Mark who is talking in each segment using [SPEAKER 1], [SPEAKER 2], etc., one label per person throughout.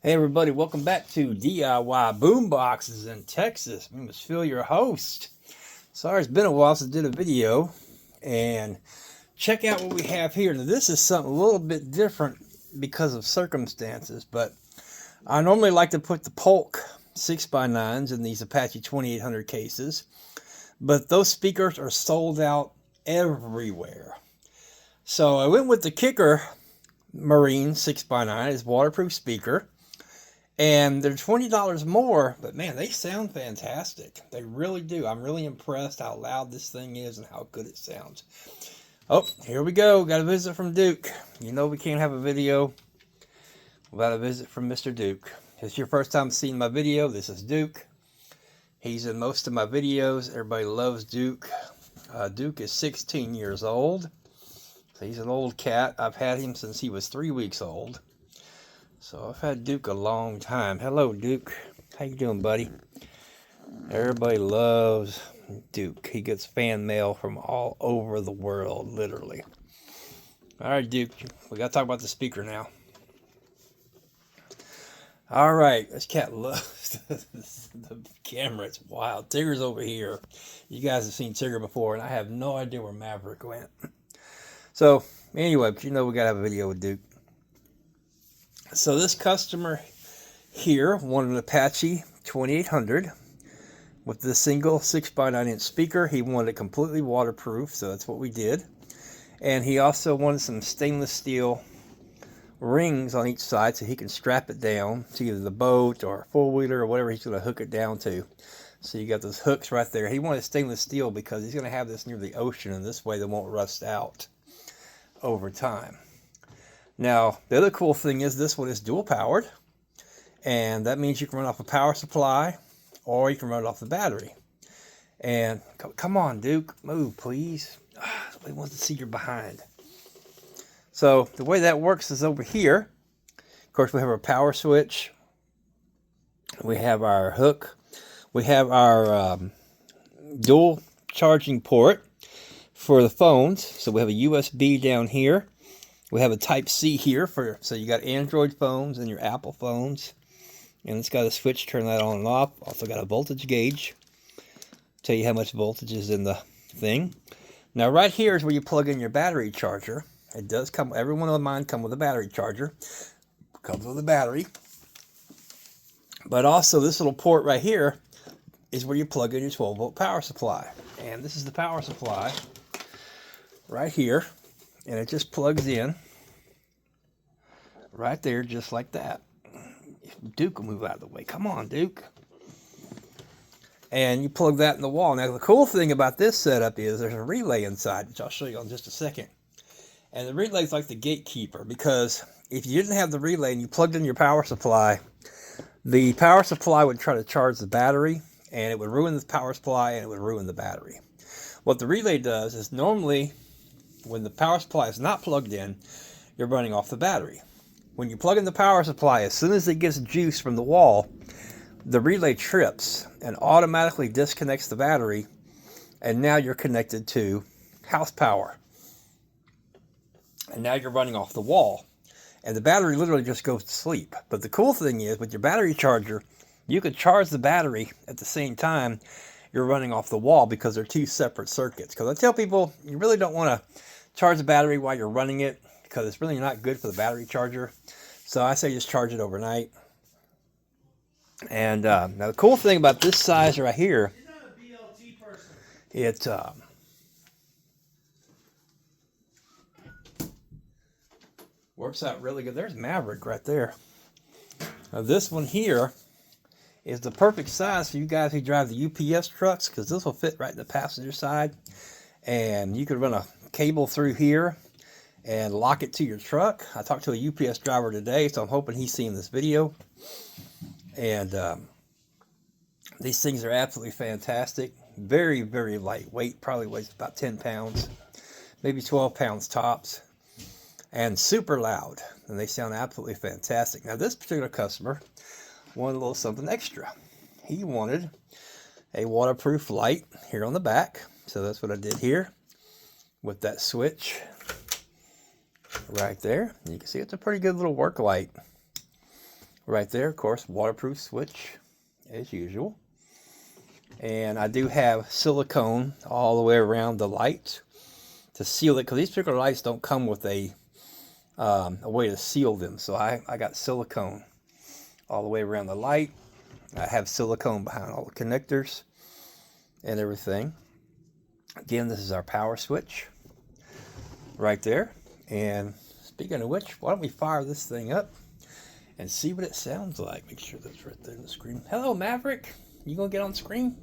[SPEAKER 1] Hey everybody, welcome back to DIY Boomboxes in Texas. My name is Phil, your host. Sorry it's been a while since I did a video. And check out what we have here. Now this is something a little bit different because of circumstances, but I normally like to put the Polk 6x9s in these Apache 2800 cases. But those speakers are sold out everywhere. So I went with the Kocker Marine 6x9, it's waterproof speaker. And they're $20 more, but man, they sound fantastic. They really do. I'm really impressed how loud this thing is and how good it sounds. Oh, here we go. Got a visit from Duke. You know we can't have a video without a visit from Mr. Duke. If it's your first time seeing my video, this is Duke. He's in most of my videos. Everybody loves Duke. Duke is 16 years old. So he's an old cat. I've had him since he was 3 weeks old. So I've had Duke a long time. Hello, Duke. How you doing, buddy? Everybody loves Duke. He gets fan mail from all over the world, literally. All right, Duke. We got to talk about the speaker now. All right. This cat loves the camera. It's wild. Tigger's over here. You guys have seen Tigger before, and I have no idea where Maverick went. So, anyway, but you know we got to have a video with Duke. So this customer here wanted an Apache 2800 with the single 6x9-inch speaker. He wanted it completely waterproof, so that's what we did. And he also wanted some stainless steel rings on each side so he can strap it down to either the boat or four-wheeler or whatever he's going to hook it down to. So you got those hooks right there. He wanted stainless steel because he's going to have this near the ocean, and this way they won't rust out over time. Now, the other cool thing is this one is dual powered, and that means you can run off a power supply or you can run it off the battery. And come on, Duke, move, please. Somebody wants to see your behind. So the way that works is over here. Of course, we have our power switch. We have our hook. We have our dual charging port for the phones. So we have a USB down here. We have a Type-C here, so you got Android phones and your Apple phones. And it's got a switch, turn that on and off. Also got a voltage gauge. Tell you how much voltage is in the thing. Now right here is where you plug in your battery charger. It does come, every one of mine come with a battery charger. Comes with a battery. But also this little port right here is where you plug in your 12-volt power supply. And this is the power supply right here. And it just plugs in right there, just like that. Duke will move out of the way. Come on, Duke. And you plug that in the wall. Now, the cool thing about this setup is there's a relay inside, which I'll show you in just a second. And the relay is like the gatekeeper, because if you didn't have the relay and you plugged in your power supply, the power supply would try to charge the battery, and it would ruin the power supply, and it would ruin the battery. What the relay does is normally, when the power supply is not plugged in, you're running off the battery. When you plug in the power supply, as soon as it gets juice from the wall, the relay trips and automatically disconnects the battery, and now you're connected to house power. And now you're running off the wall. And the battery literally just goes to sleep. But the cool thing is, with your battery charger, you could charge the battery at the same time you're running off the wall, because they're two separate circuits. Because I tell people, you really don't want to charge the battery while you're running it, because it's really not good for the battery charger. So I say just charge it overnight. And now the cool thing about this size right here, it works out really good. There's Maverick right there. Now this one here is the perfect size for you guys who drive the UPS trucks, because this will fit right in the passenger side. And you could run a cable through here and lock it to your truck. I talked to a UPS driver today, so I'm hoping he's seeing this video. And these things are absolutely fantastic. Very, very lightweight. Probably weighs about 10 pounds. Maybe 12 pounds tops. And super loud. And they sound absolutely fantastic. Now this particular customer wanted a little something extra. He wanted a waterproof light here on the back. So that's what I did here with that switch right there. You can see it's a pretty good little work light Right there, of course, waterproof switch as usual. And I do have silicone all the way around the light to seal it, because these particular lights don't come with a way to seal them. So I got silicone all the way around the light. I have silicone behind all the connectors and everything. Again, this is our power switch right there. And speaking of which, why don't we fire this thing up and see what it sounds like. Make sure that's right there on the screen. Hello, Maverick. You gonna get on screen?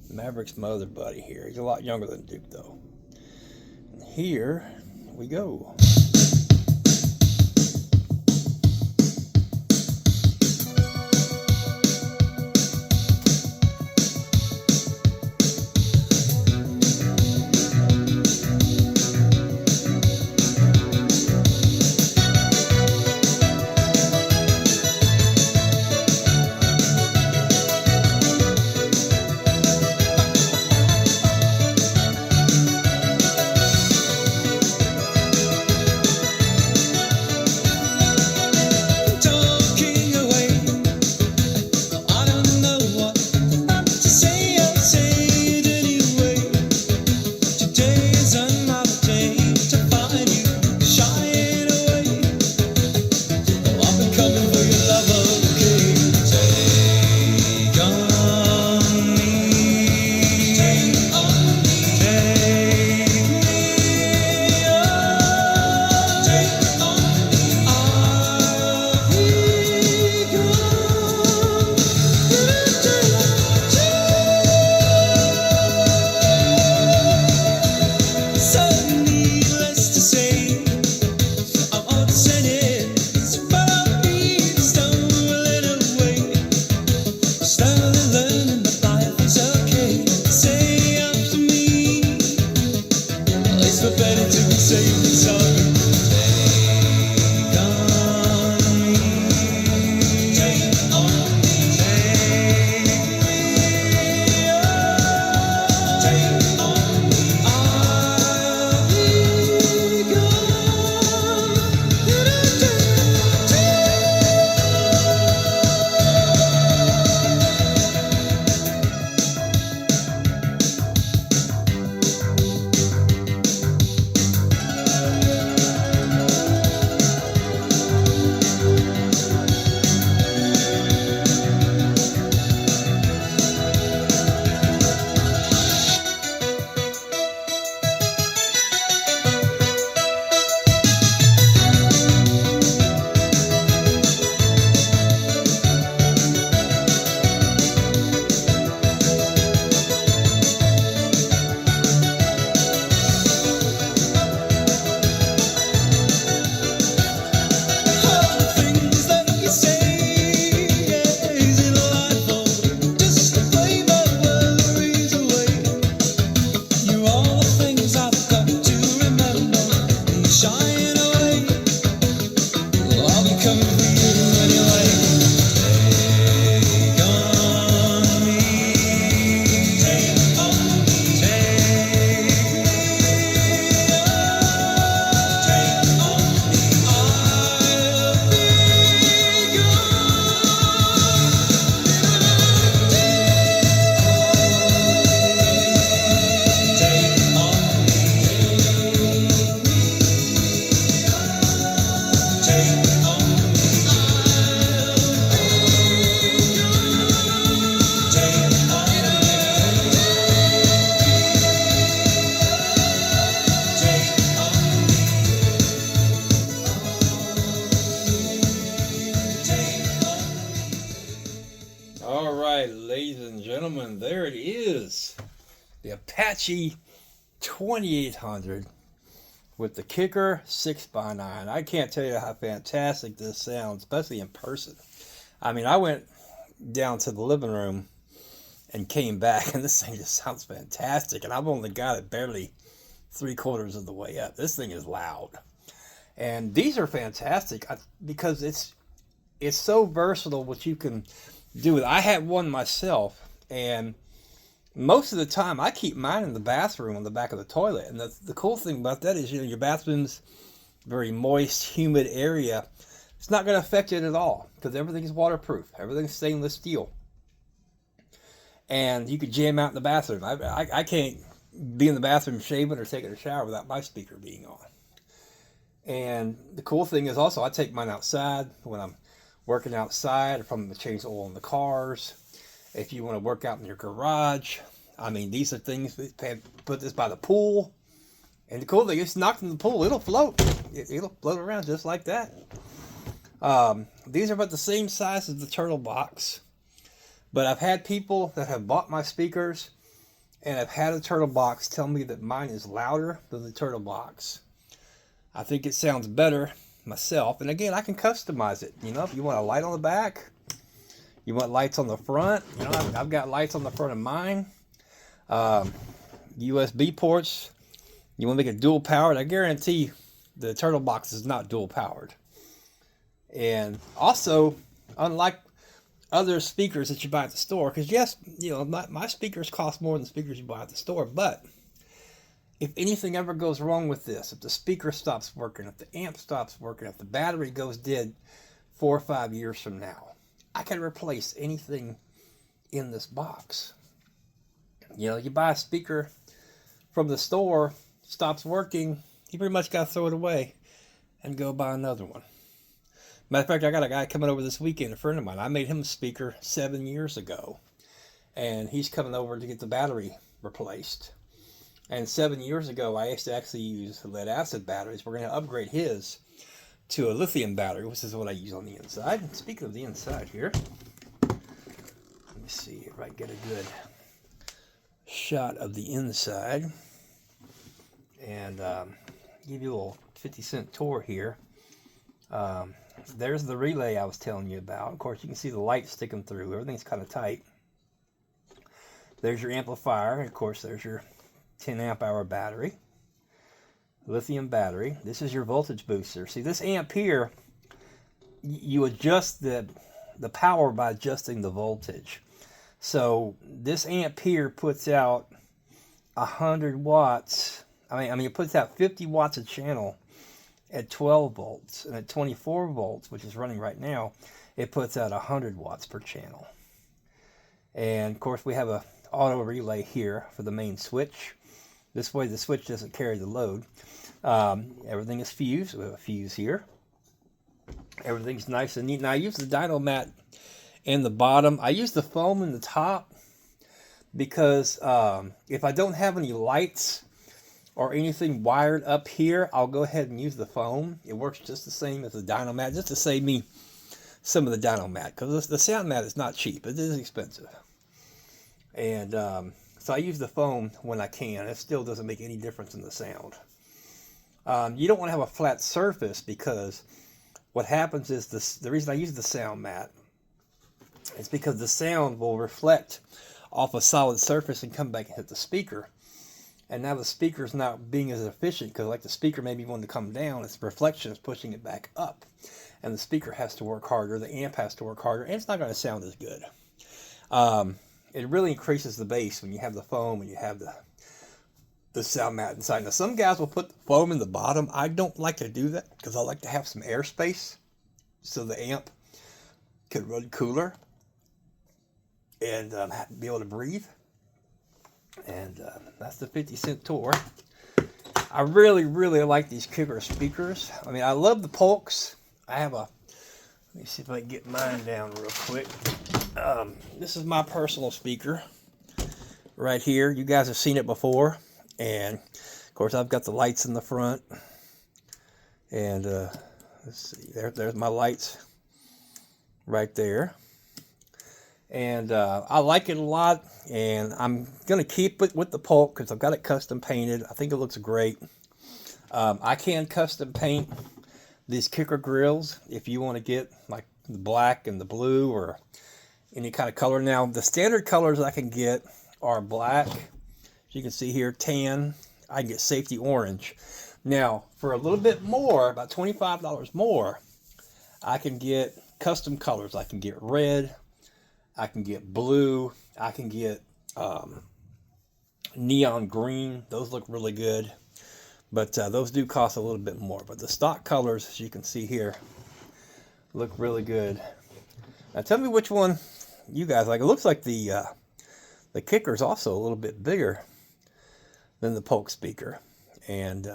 [SPEAKER 1] Maverick's my other buddy here. He's a lot younger than Duke, though. And here we go. Gentlemen, there it is, the Apache 2800 with the Kocker 6x9. I can't tell you how fantastic this sounds, especially in person. I mean, I went down to the living room and came back, and this thing just sounds fantastic, and I've only got it barely 3/4 of the way up. This thing is loud, and these are fantastic because it's so versatile what you can do with it. I had one myself, and most of the time I keep mine in the bathroom on the back of the toilet. And the cool thing about that is, you know, your bathroom's a very moist, humid area. it's not going to affect it at all because everything's waterproof. Everything's stainless steel. And you could jam out in the bathroom. I can't be in the bathroom shaving or taking a shower without my speaker being on. And the cool thing is also I take mine outside when I'm working outside, if I'm going to change the oil in the cars. If you want to work out in your garage, I mean, these are things, put this by the pool. And the cool thing is, it's knocked in the pool, it'll float. It'll float around just like that. These are about the same size as the turtle box. But I've had people that have bought my speakers and have had a turtle box tell me that mine is louder than the turtle box. I think it sounds better myself. And again, I can customize it. You know, if you want a light on the back, you want lights on the front. You know, I've got lights on the front of mine. USB ports. You want to make it dual powered. I guarantee the turtle box is not dual powered. And also, unlike other speakers that you buy at the store, because yes, you know, my speakers cost more than the speakers you buy at the store, but if anything ever goes wrong with this, if the speaker stops working, if the amp stops working, if the battery goes dead 4 or 5 years from now, I can replace anything in this box. You know, you buy a speaker from the store, stops working, you pretty much got to throw it away and go buy another one. Matter of fact, I got a guy coming over this weekend, a friend of mine. I made him a speaker 7 years ago, and he's coming over to get the battery replaced. And 7 years ago, I used to actually use lead acid batteries. We're going to upgrade his to a lithium battery, which is what I use on the inside. And speaking of the inside here, let me see if I can get a good shot of the inside. And give you a little 50-cent tour here. There's the relay I was telling you about. Of course, you can see the light sticking through. Everything's kind of tight. There's your amplifier. Of course, there's your 10 amp hour battery. Lithium battery. This is your voltage booster. See, this amp here, you adjust the power by adjusting the voltage. So this amp here puts out 100 watts. I mean, it puts out 50 watts a channel at 12 volts, and at 24 volts, which is running right now, it puts out 100 watts per channel. And of course, we have a auto relay here for the main switch. This way the switch doesn't carry the load. Everything is fused. We have a fuse here. Everything's nice and neat. Now I use the dyno mat in the bottom. I use the foam in the top because if I don't have any lights or anything wired up here, I'll go ahead and use the foam. It works just the same as the dyno mat, just to save me some of the dyno mat, because the sound mat is not cheap. It is expensive. And so I use the foam when I can. It still doesn't make any difference in the sound. You don't want to have a flat surface, because what happens is the reason I use the sound mat is because the sound will reflect off a solid surface and come back and hit the speaker. And now the speaker's not being as efficient, because like the speaker maybe wanting to come down, its reflection is pushing it back up. And the speaker has to work harder, the amp has to work harder, and it's not going to sound as good. It really increases the bass when you have the foam and you have the sound mat inside. Now some guys will put the foam in the bottom. I don't like to do that, because I like to have some airspace so the amp can run cooler and be able to breathe. And that's the 50-cent tour. I really, really like these Kocker speakers. I mean, I love the Polks. I have let me see if I can get mine down real quick. This is my personal speaker right here. You guys have seen it before. And, of course, I've got the lights in the front. And, let's see, there's my lights right there. And I like it a lot, and I'm going to keep it with the Polk because I've got it custom painted. I think it looks great. I can custom paint these Kocker grills if you want to get like the black and the blue or any kind of color. Now, the standard colors I can get are black, as you can see here, tan. I can get safety orange. Now, for a little bit more, about $25 more, I can get custom colors. I can get red. I can get blue. I can get neon green. Those look really good. But those do cost a little bit more. But the stock colors, as you can see here, Look really good. Now tell me which one you guys like. It looks like the kicker is also a little bit bigger than the Polk speaker, and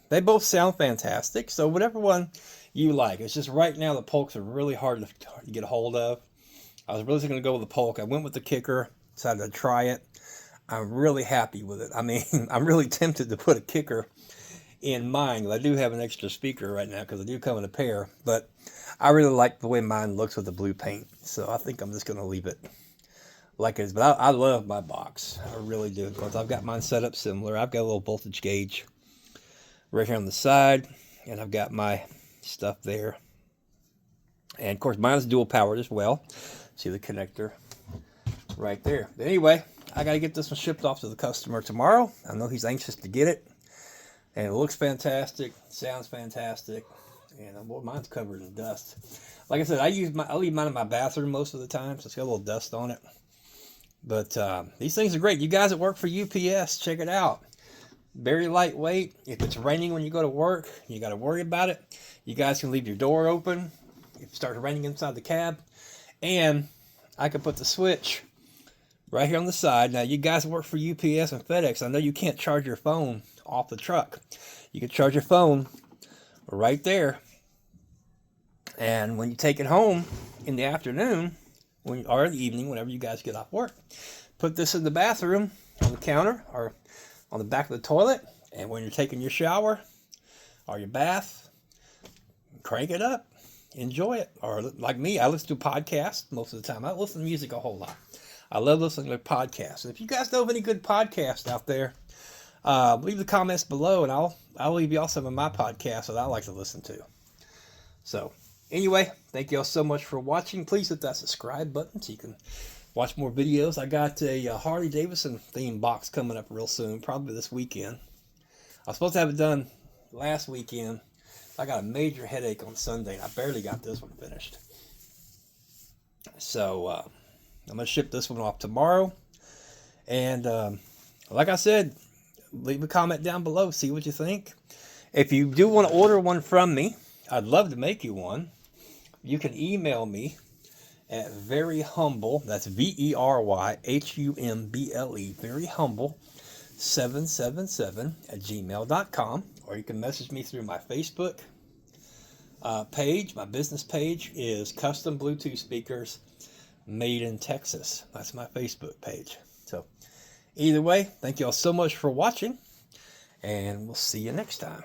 [SPEAKER 1] they both sound fantastic. So whatever one you like. It's just right now the Polks are really hard to get a hold of. I was really going to go with the Polk. I went with the kicker. Decided to try it. I'm really happy with it. I mean, I'm really tempted to put a kicker in mine. I do have an extra speaker right now because I do come in a pair, but I really like the way mine looks with the blue paint. So I think I'm just going to leave it like it is. But I love my box. I really do, because I've got mine set up similar. I've got a little voltage gauge right here on the side, and I've got my stuff there. And of course, mine is dual powered as well. See the connector right there. But anyway, I got to get this one shipped off to the customer tomorrow. I know he's anxious to get it. And it looks fantastic, sounds fantastic, and well, mine's covered in dust. Like I said, I leave mine in my bathroom most of the time, so it's got a little dust on it. But these things are great. You guys that work for UPS, check it out. Very lightweight. If it's raining when you go to work, you got to worry about it. You guys can leave your door open if it starts raining inside the cab. And I can put the switch right here on the side. Now, you guys work for UPS and FedEx. I know you can't charge your phone off the truck. You can charge your phone right there. And when you take it home in the afternoon, or in the evening, whenever you guys get off work, put this in the bathroom on the counter or on the back of the toilet. And when you're taking your shower or your bath, crank it up. Enjoy it. Or like me, I listen to podcasts most of the time. I listen to music a whole lot. I love listening to podcasts. And if you guys know of any good podcasts out there, leave the comments below, and I'll leave y'all some of my podcasts that I like to listen to. So anyway, thank y'all so much for watching. Please hit that subscribe button so you can watch more videos. I got a Harley Davidson theme box coming up real soon, probably this weekend. I was supposed to have it done last weekend. I got a major headache on Sunday, and I barely got this one finished. So I'm going to ship this one off tomorrow. And like I said, leave a comment down below. See what you think. If you do want to order one from me, I'd love to make you one. You can email me at veryhumble, that's VERYHUMBLE, veryhumble 777 at gmail.com. Or you can message me through my Facebook page. My business page is Custom Bluetooth Speakers Made in Texas. That's my Facebook page. So either way, thank you all so much for watching, and we'll see you next time.